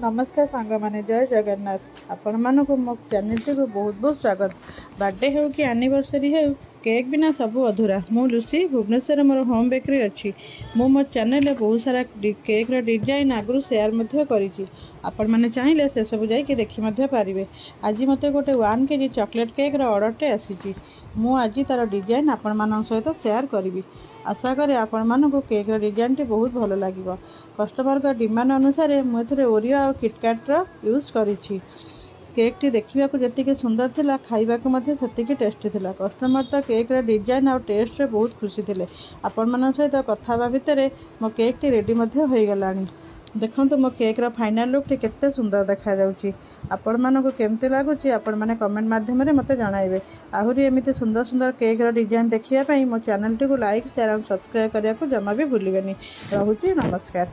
नमस्कार सांग मैंने जय जगन्नाथ आपण मानक मो चैनल को बहुत बहुत स्वागत। बर्थडे हो कि एनिवर्सरी हो केक बिना सब अधूरा। मु लुसी भुवनेश्वर मोर होम बेकरी अच्छी। मो चैनल बहुत सारा केक डिजाइन आगु सेयार करी। आपण मैंने चाहिए से सब जाकि देखी पारे। आज मत गोटे 1 kg चॉकलेट केक ऑर्डरटे आसी। मु आज तार डिजाइन आपण मान सहित सेयार करी। आशा करें आपण मानक केक डिजाइन टी बहुत भल लगे। कस्टमर का डिमांड अनुसार मुझे ओरियो और किटकैट यूज करी। केक टी देखा जी सुंदर थिला, खाइबा से टेस्टी थिला। कस्टमर तो केक डिजाइन और टेस्ट रे बहुत खुशी थे। आपण मान सहित कथा भितर मो केक टी रेडी हो गला। देखो मो केक फाइनल लुक टी केते सुंदर देखा जाउची। आपण मानको केमती लागुची आपण माने कमेंट माध्यम रे मते जणाइबे। आहुरी एमिते सुंदर सुंदर केक डिजाइन देखिया पई मो चैनल टी को लाइक शेयर और सब्सक्राइब करिया को जमा भी भूलिबेनी। रहूची नमस्कार।